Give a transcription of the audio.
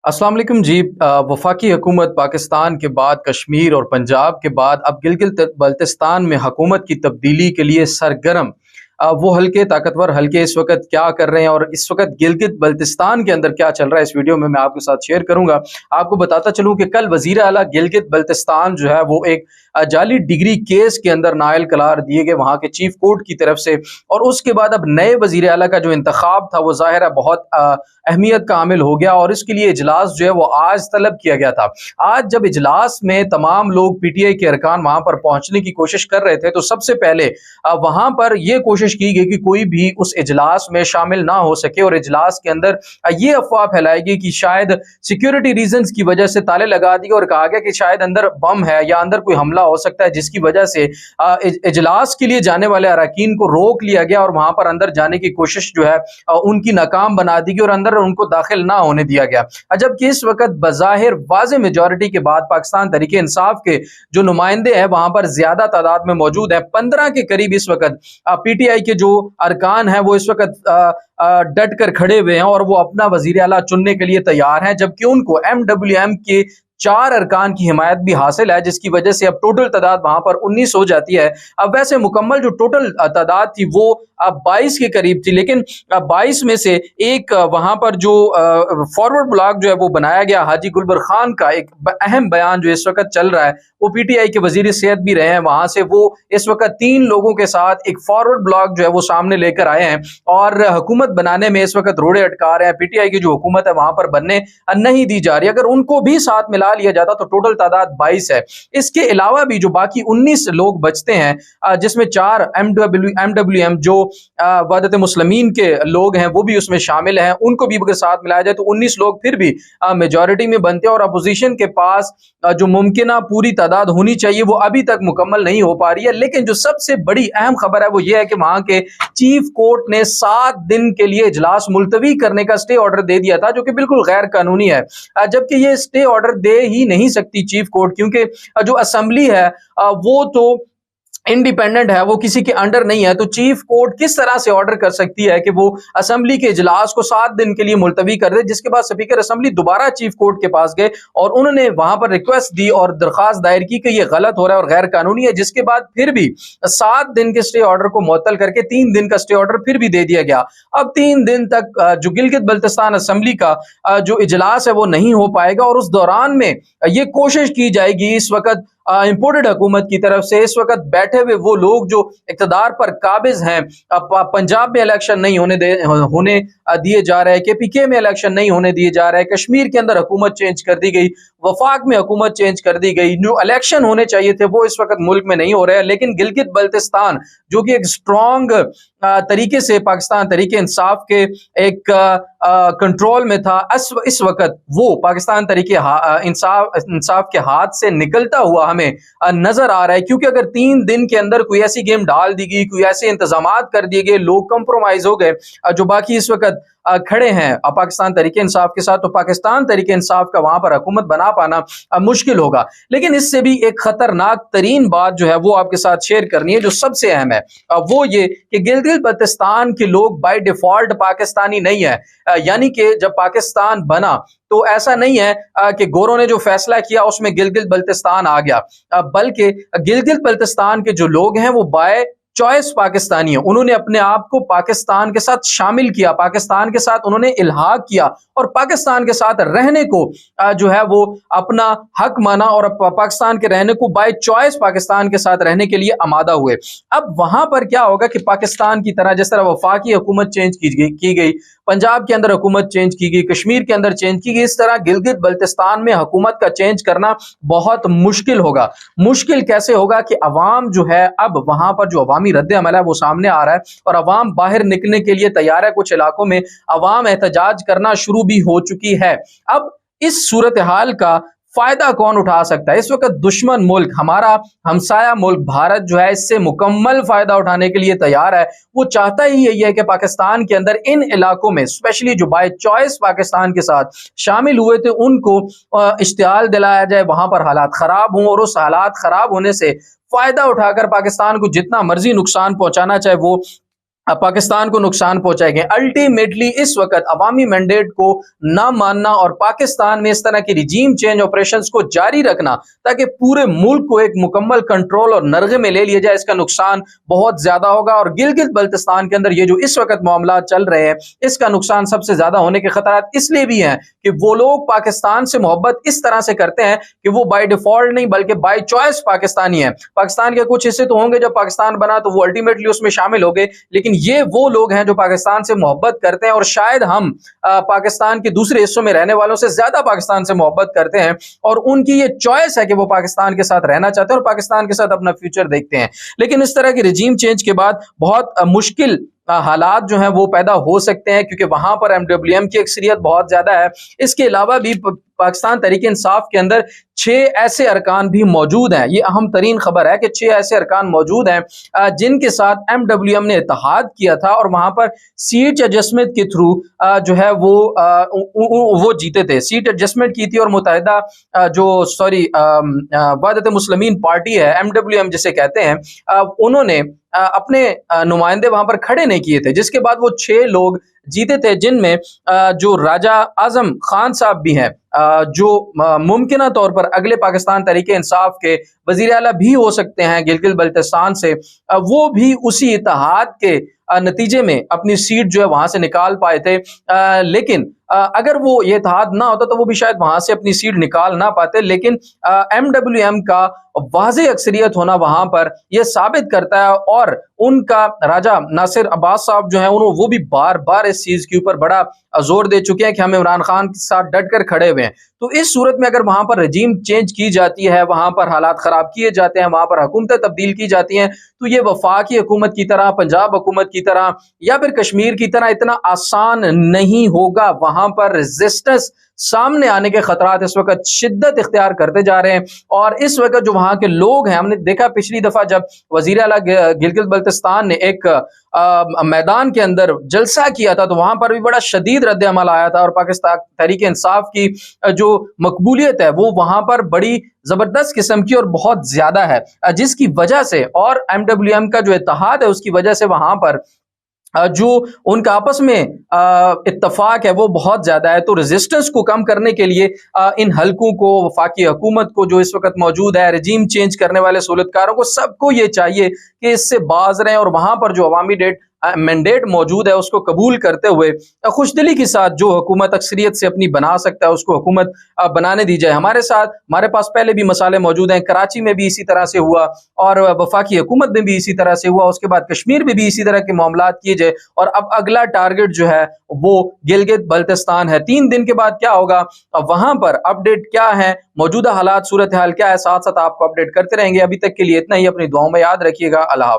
अस्सलाम वालेकुम जी। वफाकी हुकूमत पाकिस्तान के बाद कश्मीर और पंजाब के बाद अब गिलगित बल्तिस्तान में हुकूमत की तब्दीली के लिए सरगर्म। वो हल्के ताकतवर हल्के इस वक्त क्या कर रहे हैं और इस वक्त गिलगित बल्तिस्तान के अंदर क्या चल रहा है, इस वीडियो में मैं आपके साथ शेयर करूंगा। आपको बताता चलूं कि कल वजीर आला गिलगित बल्तिस्तान जो है वो एक जाली डिग्री केस के अंदर नायल करार दिए गए वहां के चीफ कोर्ट की तरफ से। और उसके बाद अब नए वजीर आला का जो इंतखाब था वो जाहिर है बहुत अहमियत का हामिल हो गया और इसके लिए इजलास जो है वो आज तलब किया गया था। आज जब इजलास में तमाम लोग पीटीआई के अरकान वहां पर पहुंचने की कोशिश कर रहे थे तो सबसे पहले वहां पर यह कोशिश की गई कि कोई भी उस इजलास में शामिल ना हो सके और इजलास के अंदर ये अफवाह फैलाई गई कि शायद सिक्योरिटी रीजंस की वजह से ताले लगा दिए और कहा गया कि शायद अंदर बम है या अंदर कोई हमला हो सकता है, जिसकी वजह से इजलास के लिए जाने वाले अरकान को रोक लिया गया और वहां पर अंदर जाने की कोशिश जो है उनकी नाकाम बना दी गई और अंदर उनको दाखिल ना होने दिया गया। जबकि इस वक्त बज़ाहिर वाज़ेह मेजॉरिटी के बाद पाकिस्तान तहरीक इंसाफ के जो नुमाइंदे हैं वहां पर ज्यादा तादाद में मौजूद हैं, 15 के करीब इस वक्त पीटीआई के जो अरकान हैं वो इस वक्त डट कर खड़े हुए हैं और वो अपना वजीर आला चुनने के लिए तैयार हैं, जबकि उनको MWM के 4 अरकान की हिमायत भी हासिल है, जिसकी वजह से अब टोटल तादाद वहां पर 19 हो जाती है। अब वैसे मुकम्मल जो टोटल तादाद थी वो अब 22 के करीब थी, लेकिन 22 में से एक वहां पर जो फॉरवर्ड ब्लॉग जो है वो बनाया गया हाजी गुलबर खान का एक अहम बयान जो इस वक्त चल रहा है, वो पीटीआई के वजीर सेहत भी रहे हैं, वहां से वो इस वक्त 3 लोगों के साथ एक फॉरवर्ड ब्लॉग जो है वो सामने लेकर आए हैं और हुकूमत बनाने में इस वक्त रोड़े अटका रहे हैं। पीटीआई की जो हुकूमत है वहां पर बनने नहीं दी जा रही। अगर उनको भी साथ मिला लिया जाता तो टोटल तादाद 22 है। इसके अलावा भी जो बाकी 19 लोग बचते हैं, जिसमें 4 MWM जो वहदत मुस्लिमीन के लोग हैं वो भी उसमें शामिल हैं, उनको भी अगर साथ मिलाया जाए तो 19 लोग फिर भी मेजॉरिटी में बनते हैं और अपोजिशन के पास जो मुमकिन पूरी तादाद होनी चाहिए वो अभी तक मुकम्मल नहीं हो पा रही है। लेकिन जो सबसे बड़ी अहम खबर है वो ये है कि वहां के चीफ कोर्ट ने 7 दिन के लिए इजलास मुलतवी करने का स्टे ऑर्डर दे दिया था, जो कि बिल्कुल गैर कानूनी है। जबकि ये स्टे ऑर्डर दे ही नहीं सकती चीफ कोर्ट, क्योंकि जो असेंबली है वो तो इंडिपेंडेंट है, वो किसी के अंडर नहीं है। तो चीफ कोर्ट किस तरह से ऑर्डर कर सकती है कि वो असेंबली के इजलास को 7 दिन के लिए मुलतवी कर दे, जिसके बाद स्पीकर असेंबली दोबारा चीफ कोर्ट के पास गए और उन्होंने वहां पर रिक्वेस्ट दी और दरखास्त दायर की कि ये गलत हो रहा है और गैर कानूनी है, जिसके बाद फिर भी 7 दिन के स्टे ऑर्डर को मुअत्तल करके 3 दिन का स्टे ऑर्डर फिर भी दे दिया गया। अब 3 दिन तक जो गिलगित बल्तिस्तान असेंबली का जो इजलास है वो नहीं हो पाएगा और उस दौरान में ये कोशिश की जाएगी इस वक्त इंपोर्टेड हुकूमत की तरफ से, इस वक्त बैठे हुए वो लोग जो इक़्तिदार पर काबिज हैं, पंजाब में इलेक्शन नहीं होने दिए जा रहे हैं, KPK में इलेक्शन नहीं होने दिए जा रहे हैं, कश्मीर के अंदर हुकूमत चेंज कर दी गई, वफाक में हुकूमत चेंज कर दी गई, जो इलेक्शन होने चाहिए थे वो इस वक्त मुल्क में नहीं हो रहे हैं। लेकिन गिलगित बल्तिस्तान जो कि एक स्ट्रॉन्ग तरीके से पाकिस्तान तहरीक इंसाफ के एक कंट्रोल में था, इस वक्त वो पाकिस्तान तहरीक इंसाफ के हाथ से निकलता हुआ हमें नजर आ रहा है। क्योंकि अगर 3 दिन के अंदर कोई ऐसी गेम डाल दी गई, कोई ऐसे इंतजामात कर दिए गए, लोग कंप्रोमाइज हो गए जो बाकी इस वक्त खड़े हैं पाकिस्तान तहरीक इंसाफ के साथ, तो पाकिस्तान तहरीक इंसाफ का वहां पर हुकूमत बना पाना मुश्किल होगा। लेकिन इससे भी एक खतरनाक तरीन बात जो है वो आपके साथ शेयर करनी है, जो सबसे अहम है, वो ये कि गिलगित बल्तिस्तान के लोग बाय डिफॉल्ट पाकिस्तानी नहीं है। यानी कि जब पाकिस्तान बना तो ऐसा नहीं है कि गोरों ने जो फैसला किया उसमें गिलगित बल्तिस्तान आ गया, बल्कि गिलगित बल्तिस्तान के जो लोग हैं वो बाय चॉइस पाकिस्तानी है। उन्होंने अपने आप को पाकिस्तान के साथ शामिल किया, पाकिस्तान के साथ उन्होंने इल्हाक किया और पाकिस्तान के साथ रहने को जो है वो अपना हक माना और पाकिस्तान के रहने को बाय चॉइस पाकिस्तान के साथ रहने के लिए आमादा हुए। अब वहां पर क्या होगा कि पाकिस्तान की तरह जिस तरह वफाकी हुकूमत चेंज की गई, पंजाब के अंदर हुकूमत चेंज की गई, कश्मीर के अंदर चेंज की गई, इस तरह गिलगित बल्तिस्तान में हुकूमत का चेंज करना बहुत मुश्किल होगा। मुश्किल कैसे होगा कि अवाम जो है, अब वहां पर जो अवामी रद्द अमल है वो सामने आ रहा है और अवाम बाहर निकलने के लिए तैयार है। कुछ इलाकों में अवाम एहतजाज करना शुरू भी हो चुकी है। अब इस सूरत हाल का फायदा कौन उठा सकता है? इस वक्त दुश्मन मुल्क, हमारा हमसाया मुल्क भारत जो है, इससे मुकम्मल फायदा उठाने के लिए तैयार है। वो चाहता ही यही है कि पाकिस्तान के अंदर इन इलाकों में, स्पेशली जो बाय चॉइस पाकिस्तान के साथ शामिल हुए थे, उनको इश्तियाल दिलाया जाए, वहां पर हालात खराब हों और उस हालात खराब होने से फायदा उठाकर पाकिस्तान को जितना मर्जी नुकसान पहुंचाना चाहे वो पाकिस्तान को नुकसान पहुंचाएंगे। अल्टीमेटली इस वक्त अवामी मैंडेट को ना मानना और पाकिस्तान में इस तरह की रिजीम चेंज ऑपरेशंस को जारी रखना ताकि पूरे मुल्क को एक मुकम्मल कंट्रोल और नरगे में ले लिया जाए, इसका नुकसान बहुत ज्यादा होगा। और गिलगित बल्तिस्तान के अंदर ये जो इस वक्त मामला चल रहे हैं, इसका नुकसान सबसे ज्यादा होने के खतरात इसलिए भी हैं कि वो लोग पाकिस्तान से मोहब्बत इस तरह से करते हैं कि वो बाय डिफॉल्ट नहीं बल्कि बाय चॉइस पाकिस्तानी है। पाकिस्तान के कुछ हिस्से तो होंगे, जब पाकिस्तान बना तो वो अल्टीमेटली उसमें शामिल हो गए, लेकिन ये वो लोग हैं जो पाकिस्तान से मोहब्बत करते हैं और शायद हम पाकिस्तान के दूसरे हिस्सों में रहने वालों से ज्यादा पाकिस्तान से मोहब्बत करते हैं और उनकी ये चॉइस है कि वो पाकिस्तान के साथ रहना चाहते हैं और पाकिस्तान के साथ अपना फ्यूचर देखते हैं। लेकिन इस तरह की रिजीम चेंज के बाद बहुत मुश्किल हालात जो हैं वो पैदा हो सकते हैं, क्योंकि वहां पर एमडब्ल्यूएम की अक्सरियत बहुत ज्यादा है। इसके अलावा भी पाकिस्तान तहरीक इंसाफ के अंदर 6 ऐसे अरकान भी मौजूद हैं। ये अहम तरीन खबर है कि 6 ऐसे अरकान मौजूद हैं जिनके साथ एमडब्ल्यूएम ने इत्तेहाद किया था और वहां पर सीट एडजस्टमेंट के थ्रू जो है वो जीते थे। सीट एडजस्टमेंट की थी और मुत्तहिदा वहदत मुस्लिमीन पार्टी है, एमडब्ल्यूएम जिसे कहते हैं, उन्होंने अपने नुमाइंदे वहां पर खड़े नहीं किए थे, जिसके बाद वो 6 लोग जीते थे, जिनमें जो राजा आजम खान साहब भी हैं, जो मुमकिना तौर पर अगले पाकिस्तान तहरीक इंसाफ के वजीर आला भी हो सकते हैं गिलगित बल्तिस्तान से, वो भी उसी इत्तेहाद के नतीजे में अपनी सीट जो है वहां से निकाल पाए थे। लेकिन अगर वो ये इत्तेहाद ना होता तो वो भी शायद वहां से अपनी सीट निकाल ना पाते। लेकिन एमडब्ल्यूएम का वाज़ेह अक्सरियत होना वहां पर यह साबित करता है, और उनका राजा नासिर अब्बास साहब जो है वो भी बार बार इस चीज के ऊपर बड़ा जोर दे चुके हैं कि हम इमरान खान के साथ डट कर खड़े हुए हैं। तो इस सूरत में अगर वहां पर रजीम चेंज की जाती है, वहां पर हालात खराब किए जाते हैं, वहां पर हुकूमतें तब्दील की जाती हैं, तो ये वफाकी हुकूमत की तरह, पंजाब हुकूमत की तरह या फिर कश्मीर की तरह इतना आसान नहीं होगा। वहां पर रेजिस्टेंस सामने आने के खतरात इस वक्त शिद्दत इख्तियार करते जा रहे हैं। और इस वक्त जो वहां के लोग हैं, हमने देखा पिछली दफा जब वजीर आला गिलगित बल्तिस्तान ने एक मैदान के अंदर जलसा किया था तो वहां पर भी बड़ा शदीद रद्द अमल आया था, और पाकिस्तान तहरीक इंसाफ की जो मकबूलियत है वो वहां पर बड़ी जबरदस्त किस्म की और बहुत ज्यादा है, जिसकी वजह से, और एमडब्ल्यूएम का जो इत्तेहाद है उसकी वजह से वहां पर जो उनका आपस में इत्तफाक है वो बहुत ज्यादा है। तो रेजिस्टेंस को कम करने के लिए इन हलकों को, वफाकी हुकूमत को जो इस वक्त मौजूद है, रजीम चेंज करने वाले सहूलतकारों को, सबको ये चाहिए कि इससे बाज रहें और वहां पर जो अवामी मैंडेट मौजूद है उसको कबूल करते हुए खुशदिली के साथ जो हुकूमत अक्सरियत से अपनी बना सकता है उसको हुकूमत बनाने दी जाए। हमारे पास पहले भी मसाले मौजूद हैं, कराची में भी इसी तरह से हुआ और वफाकी हुकूमत में भी इसी तरह से हुआ, उसके बाद कश्मीर में भी इसी तरह के मामलात किए जाए, और अब अगला टारगेट जो है वो गिलगित बल्तिस्तान है। 3 दिन के बाद क्या होगा, वहां पर अपडेट क्या है, मौजूदा हालात, सूरत हाल क्या है, साथ साथ आपको अपडेट करते रहेंगे। अभी तक के लिए इतना ही, अपनी दुआओं में याद रखिएगा। अल्लाह हाफ़िज़।